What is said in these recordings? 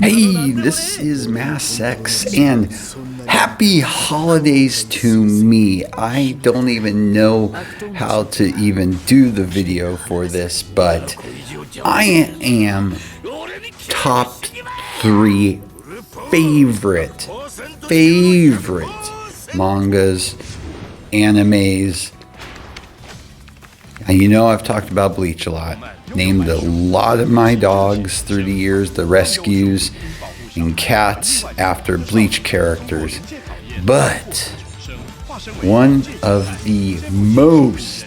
Hey, this is Mass X, and happy holidays to me. I don't even know how to even do the video for this, but I am top 3 favorite mangas, animes. And you know I've talked about Bleach a lot. Named a lot of my dogs through the years, the rescues and cats after Bleach characters. But one of the most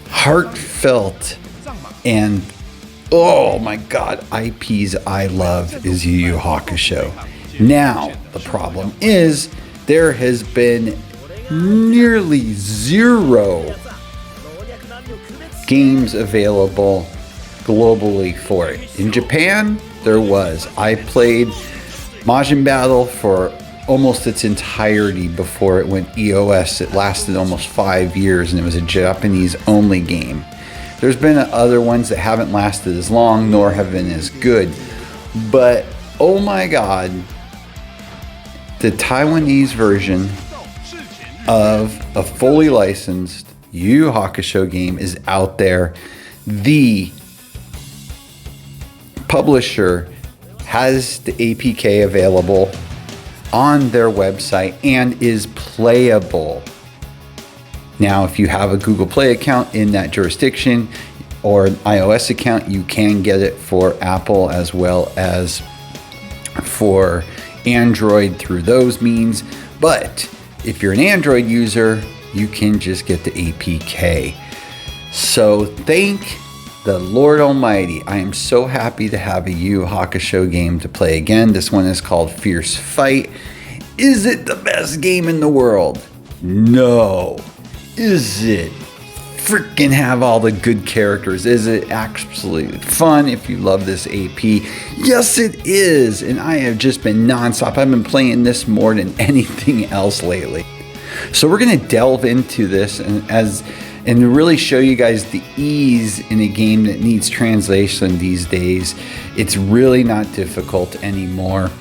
heartfelt and oh my god IPs I love is Yu Hakusho. Now the problem is there has been nearly 0 games available globally for it. In Japan, there was. I played Majin Battle for almost its entirety before it went EOS. It lasted almost 5 years, and it was a Japanese-only game. There's been other ones that haven't lasted as long, nor have been as good. But, oh my god, the Taiwanese version of a fully licensed Yu Hakusho game is out there. The publisher has the APK available on their website and is playable. Now, if you have a Google Play account in that jurisdiction or an iOS account, you can get it for Apple as well as for Android through those means. But if you're an Android user, you can just get the APK. So thank the Lord Almighty. I am so happy to have a Yu Hakusho game to play again. This one is called Fierce Fight. Is it the best game in the world? No. Is it freaking have all the good characters? Is it absolutely fun if you love this AP? Yes, it is. And I have just been nonstop. I've been playing this more than anything else lately. So we're going to delve into this and really show you guys the ease in a game that needs translation these days. It's really not difficult anymore,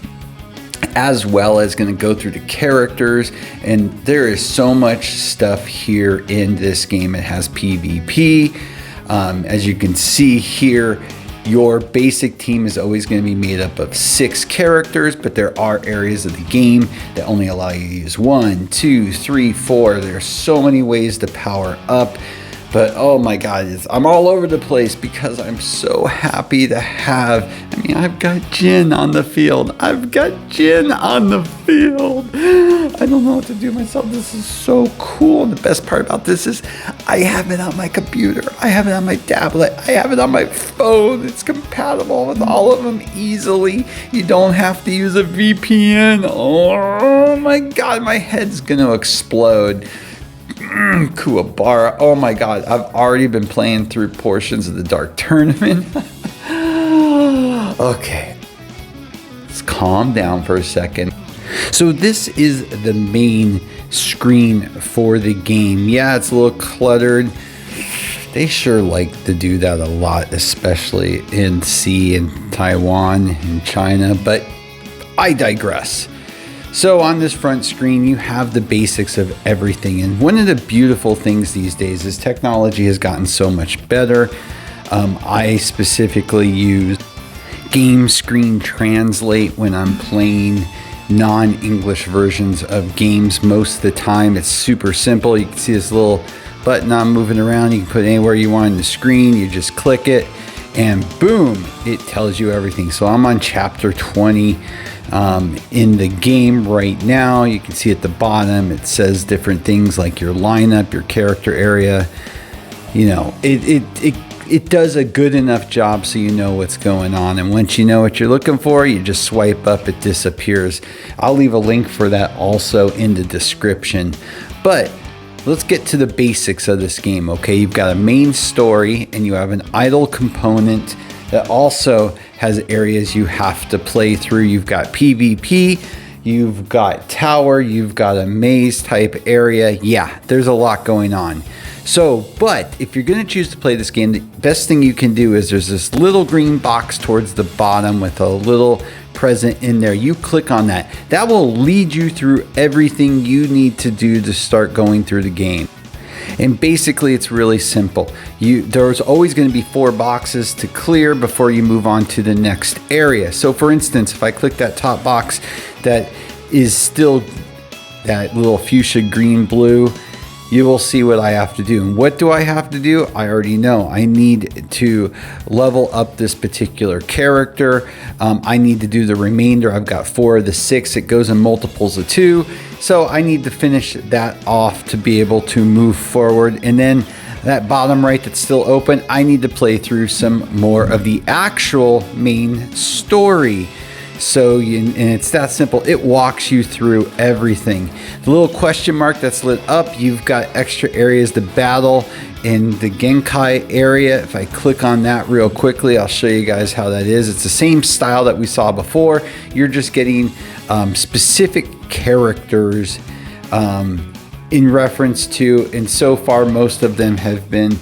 as well as going to go through the characters, and there is so much stuff here in this game. It has PvP. As you can see here, your basic team is always going to be made up of 6 characters, but there are areas of the game that only allow you to use 1, 2, 3, 4. There's so many ways to power up. But oh my god, I'm all over the place because I'm so happy to have, I've got Jin on the field. I don't know what to do myself. This is so cool. And the best part about this is I have it on my computer. I have it on my tablet. I have it on my phone. It's compatible with all of them easily. You don't have to use a VPN. Oh my god, my head's gonna explode. Kuwabara. Oh my god, I've already been playing through portions of the Dark Tournament. Okay, let's calm down for a second. So this is the main screen for the game. Yeah, it's a little cluttered. They sure like to do that a lot, especially in Taiwan and China, but I digress. So on this front screen, you have the basics of everything. And one of the beautiful things these days is technology has gotten so much better. I specifically use Game Screen Translate when I'm playing non-English versions of games. Most of the time, it's super simple. You can see this little button I'm moving around. You can put it anywhere you want on the screen. You just click it and boom, it tells you everything. So I'm on chapter 20. In the game right now. You can see at the bottom it says different things like your lineup, your character area. You know, it does a good enough job so you know what's going on, and once you know what you're looking for, you just swipe up, it disappears. I'll leave a link for that also in the description. But let's get to the basics of this game. Okay, you've got a main story and you have an idle component that also has areas you have to play through. You've got PvP, you've got tower, you've got a maze type area. Yeah, there's a lot going on. So, but if you're going to choose to play this game, the best thing you can do is there's this little green box towards the bottom with a little present in there. You click on that. That will lead you through everything you need to do to start going through the game. And basically, it's really simple. There's always going to be 4 boxes to clear before you move on to the next area. So for instance, if I click that top box that is still that little fuchsia green blue, you will see what I have to do. And what do I have to do? I already know. I need to level up this particular character. I need to do the remainder. I've got 4 of the 6. It goes in multiples of 2. So I need to finish that off to be able to move forward. And then that bottom right that's still open, I need to play through some more of the actual main story. So, and it's that simple. It walks you through everything. The little question mark that's lit up, you've got extra areas to battle in the Genkai area. If I click on that real quickly, I'll show you guys how that is. It's the same style that we saw before. You're just getting specific characters in reference to, and so far most of them have been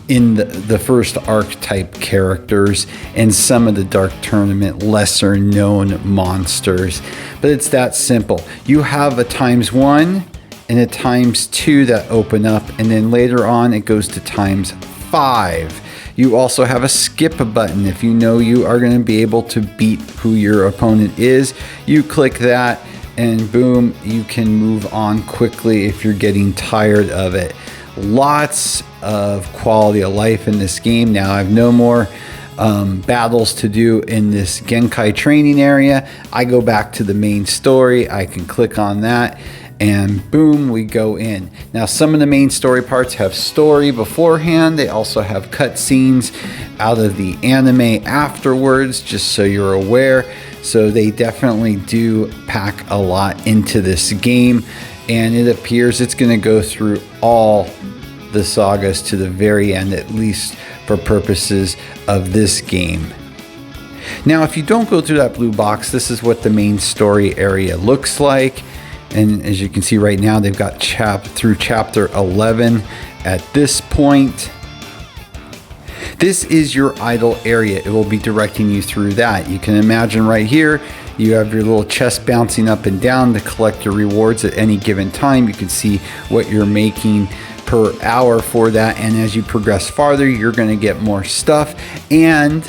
in the first archetype characters and some of the Dark Tournament lesser known monsters. But it's that simple. You have a ×1 and a ×2 that open up, and then later on it goes to ×5. You also have a skip button. If you know you are going to be able to beat who your opponent is, you click that and boom, you can move on quickly if you're getting tired of it. Lots of quality of life in this game. Now I have no more battles to do in this Genkai training area. I go back to the main story. I can click on that and boom, we go in. Now some of the main story parts have story beforehand. They also have cutscenes out of the anime afterwards, just so you're aware. So they definitely do pack a lot into this game, and it appears it's going to go through all the sagas to the very end, at least for purposes of this game. Now, if you don't go through that blue box, this is what the main story area looks like. And as you can see right now, they've got through chapter 11 at this point. This is your idle area. It will be directing you through that. You can imagine right here, you have your little chest bouncing up and down to collect your rewards at any given time. You can see what you're making per hour for that. And as you progress farther, you're going to get more stuff, and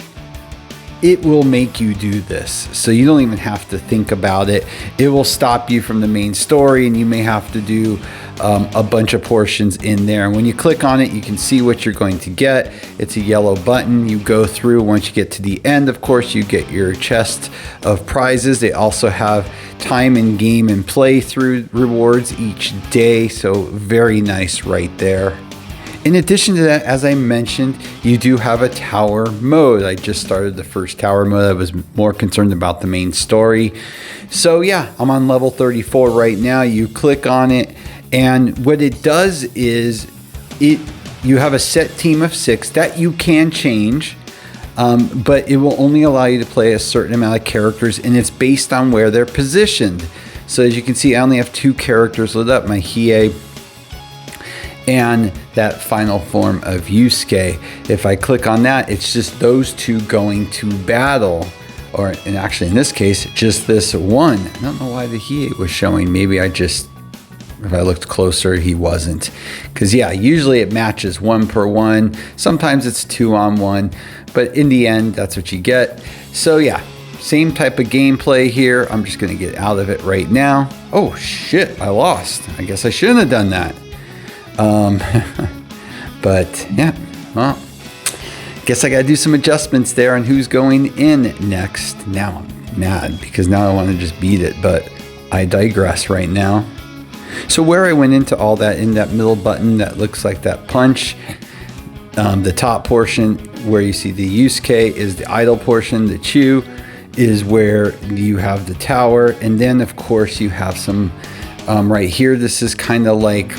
it will make you do this. So you don't even have to think about it. It will stop you from the main story, and you may have to do a bunch of portions in there. And when you click on it, you can see what you're going to get. It's a yellow button. You go through. Once you get to the end, of course, you get your chest of prizes. They also have time and game and play through rewards each day. So very nice right there. In addition to that, as I mentioned, you do have a tower mode. I just started the first tower mode. I was more concerned about the main story. So yeah, I'm on level 34 right now. You click on it, and what it does is you have a set team of 6 that you can change, but it will only allow you to play a certain amount of characters, and it's based on where they're positioned. So as you can see, I only have 2 characters lit up, my Hiei and that final form of Yusuke. If I click on that, it's just those 2 going to battle, and actually in this case, just this one. I don't know why the Hiei was showing. Maybe if I looked closer, he wasn't. Because yeah, usually it matches 1 per 1. Sometimes it's 2 on 1, but in the end, that's what you get. So yeah, same type of gameplay here. I'm just gonna get out of it right now. Oh shit, I lost. I guess I shouldn't have done that. But yeah, well, guess I gotta do some adjustments there on who's going in next. Now I'm mad because now I want to just beat it, but I digress right now. So where I went into all that, in that middle button that looks like that punch, the top portion where you see the Yusuke is the idle portion. The Chu is where you have the tower, and then of course you have some right here. This is kind of like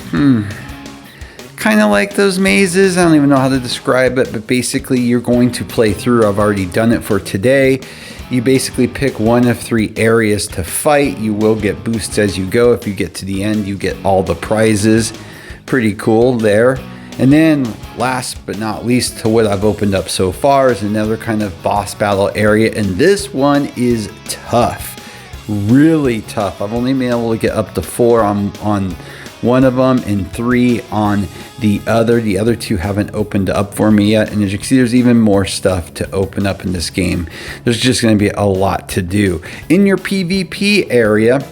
those mazes. I don't even know how to describe it, but basically you're going to play through. I've already done it for today. You basically pick one of 3 areas to fight. You will get boosts as you go. If you get to the end, you get all the prizes. Pretty cool there. And then last but not least to what I've opened up so far is another kind of boss battle area. And this one is tough, really tough. I've only been able to get up to 4 on one of them and 3 on the other. The other 2 haven't opened up for me yet. And as you can see, there's even more stuff to open up in this game. There's just going to be a lot to do. In your PvP area,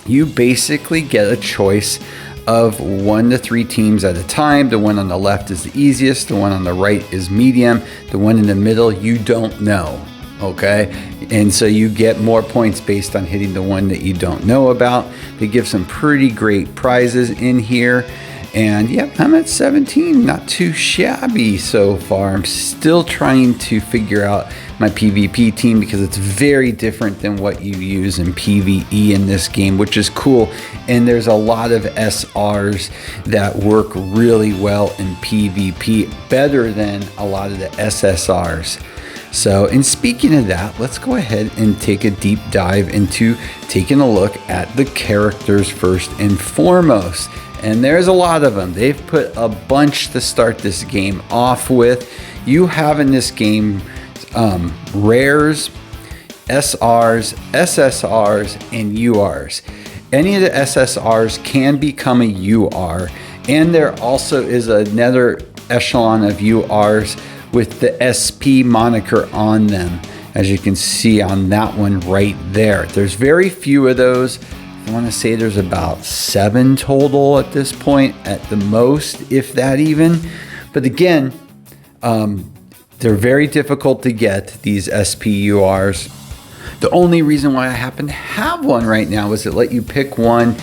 you basically get a choice of 1 to 3 teams at a time. The one on the left is the easiest. The one on the right is medium. The one in the middle, you don't know. Okay, and so you get more points based on hitting the one that you don't know about. They give some pretty great prizes in here. And yep, I'm at 17, not too shabby so far. I'm still trying to figure out my PvP team because it's very different than what you use in PvE in this game, which is cool. And there's a lot of SRs that work really well in PvP, better than a lot of the SSRs. So, and speaking of that, let's go ahead and take a deep dive into taking a look at the characters first and foremost. And there's a lot of them. They've put a bunch to start this game off with. You have in this game rares, SRs, SSRs, and URs. Any of the SSRs can become a UR. And there also is another echelon of URs with the SP moniker on them, as you can see on that one right there. There's very few of those. I want to say there's about 7 total at this point, at the most, if that even. But again, they're very difficult to get, these SPURs. The only reason why I happen to have one right now is it let you pick one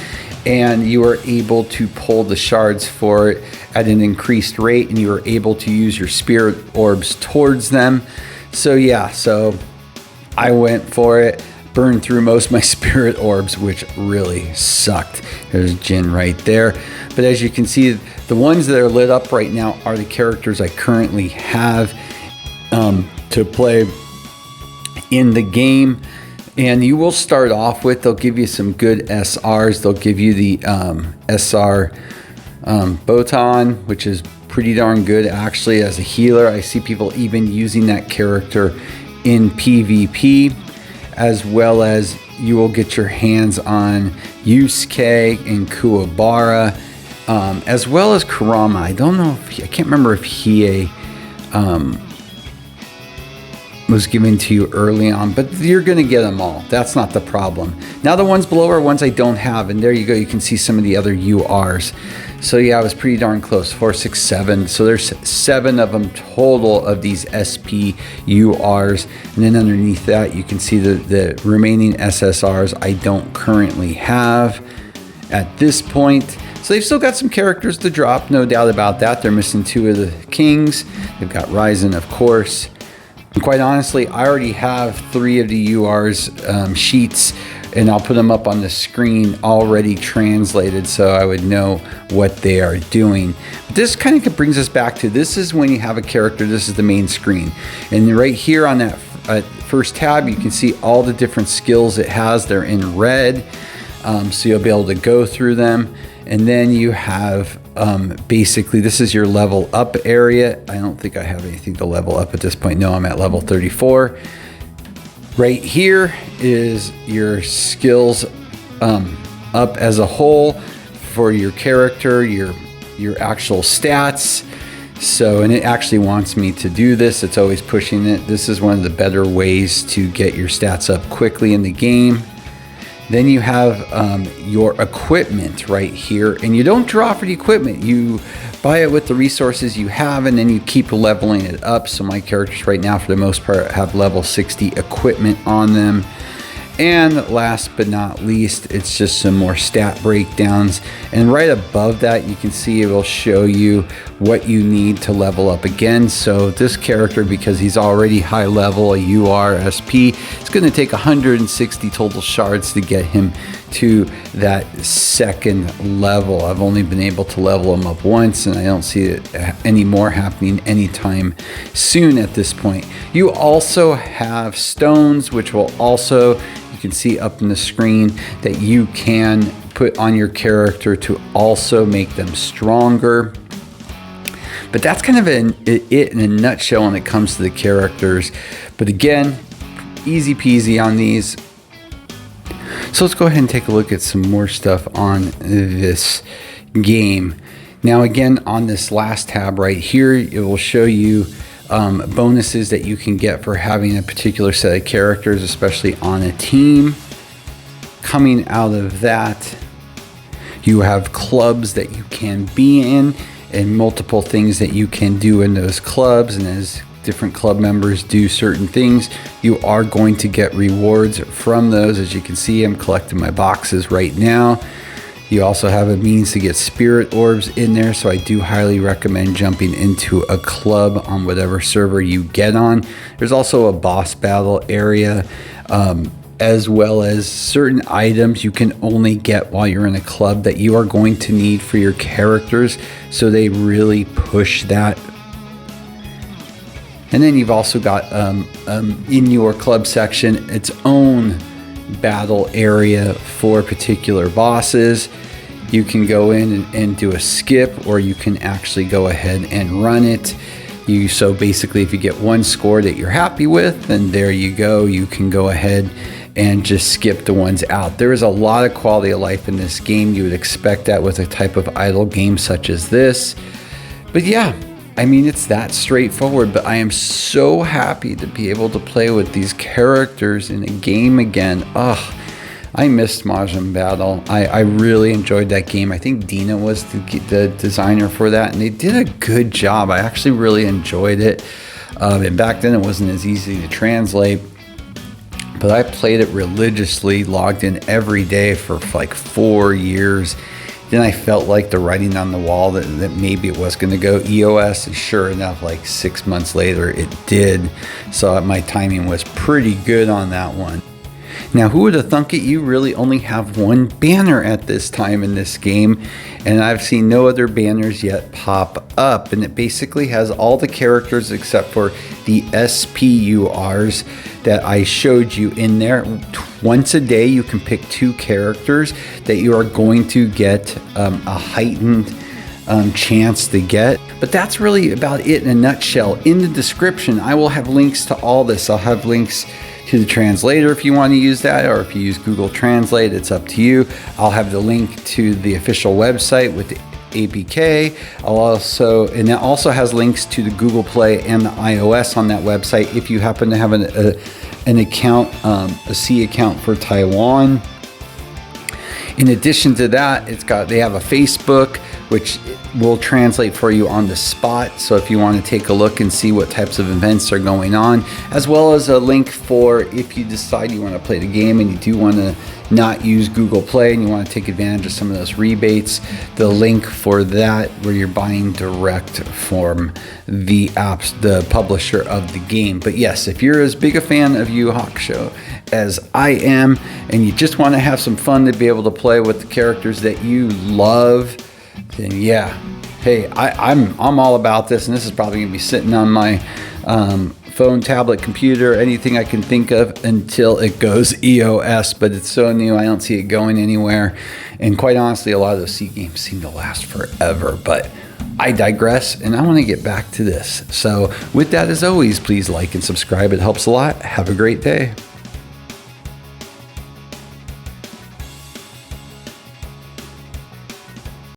and you are able to pull the shards for it at an increased rate, and you are able to use your spirit orbs towards them. So yeah, so I went for it, burned through most of my spirit orbs, which really sucked. There's Jin right there. But as you can see, the ones that are lit up right now are the characters I currently have to play in the game. And you will start off with, they'll give you some good SRs. They'll give you the SR Botan, which is pretty darn good actually as a healer. I see people even using that character in PvP, as well as you will get your hands on Yusuke and Kuwabara, as well as Kurama. I don't know if I can't remember if Hiei was given to you early on, but you're going to get them all. That's not the problem. Now the ones below are ones I don't have, and there you go. You can see some of the other URs. So yeah, I was pretty darn close. 4, 6, 7. So there's 7 of them total of these SP URs, and then underneath that you can see the remaining SSRs I don't currently have at this point. So they've still got some characters to drop, no doubt about that. They're missing 2 of the kings. They've got Ryzen, of course. And quite honestly, I already have 3 of the UR's sheets, and I'll put them up on the screen already translated so I would know what they are doing. But this kind of brings us back to, this is when you have a character, this is the main screen. And right here on that first tab, you can see all the different skills it has. They're in red, so you'll be able to go through them. And then you have basically, this is your level up area. I don't think I have anything to level up at this point. No, I'm at level 34. Right here is your skills up as a whole for your character, your actual stats. So, and it actually wants me to do this. It's always pushing it. This is one of the better ways to get your stats up quickly in the game. Then you have your equipment right here, and you don't draw for the equipment. You buy it with the resources you have, and then you keep leveling it up. So my characters right now, for the most part, have level 60 equipment on them. And last but not least, it's just some more stat breakdowns. And right above that, you can see it will show you what you need to level up again. So this character, because he's already high level, a URSP, it's going to take 160 total shards to get him to that second level. I've only been able to level him up once, and I don't see it any more happening anytime soon at this point. You also have stones, which will also, you can see up in the screen, that you can put on your character to also make them stronger. But that's kind of it in a nutshell when it comes to the characters. But again, easy peasy on these. So let's go ahead and take a look at some more stuff on this game. Now again, on this last tab right here, it will show you bonuses that you can get for having a particular set of characters, especially on a team. Coming out of that, you have clubs that you can be in, and multiple things that you can do in those clubs. And as different club members do certain things, you are going to get rewards from those. As you can see, I'm collecting my boxes right now. You also have a means to get spirit orbs in there, so I do highly recommend jumping into a club on whatever server you get on. There's also a boss battle area, as well as certain items you can only get while you're in a club that you are going to need for your characters. So they really push that. And then you've also got in your club section its own battle area for particular bosses. You can go in and do a skip, or you can actually go ahead and run it. So basically, if you get one score that you're happy with, then there you go. You can go ahead and just skip the ones out. There is a lot of quality of life in this game. You would expect that with a type of idle game such as this. But yeah, I mean, it's that straightforward, but I am so happy to be able to play with these characters in a game again. Ugh, I missed Majin Battle. I really enjoyed that game. I think Dina was the designer for that, and they did a good job. I actually really enjoyed it. And back then it wasn't as easy to translate, but I played it religiously, logged in every day for like 4 years. Then I felt like the writing on the wall that maybe it was going to go EOS, and sure enough, like 6 months later, it did. So my timing was pretty good on that one. Now, who would have thunk it? You really only have one banner at this time in this game, and I've seen no other banners yet pop up. And it basically has all the characters except for the SPURs that I showed you in there. Once a day, you can pick 2 characters that you are going to get a heightened chance to get. But that's really about it in a nutshell. In the description, I will have links to all this. I'll have links to the translator if you want to use that, or if you use Google Translate, it's up to you. I'll have the link to the official website with the APK. And it also has links to the Google Play and the iOS on that website if you happen to have an account, a C account for Taiwan. In addition to that, they have a Facebook, which will translate for you on the spot. So if you want to take a look and see what types of events are going on, as well as a link for if you decide you want to play the game and you do want to not use Google Play and you want to take advantage of some of those rebates, the link for that where you're buying direct from the apps, the publisher of the game. But yes, if you're as big a fan of Yu Hakusho as I am, and you just want to have some fun to be able to play with the characters that you love, then yeah, hey, I'm all about this, and this is probably gonna be sitting on my phone, tablet, computer, anything I can think of until it goes EOS. But it's so new, I don't see it going anywhere. And quite honestly, a lot of those C games seem to last forever. But I digress, and I want to get back to this. So with that, as always, please like and subscribe. It helps a lot. Have a great day.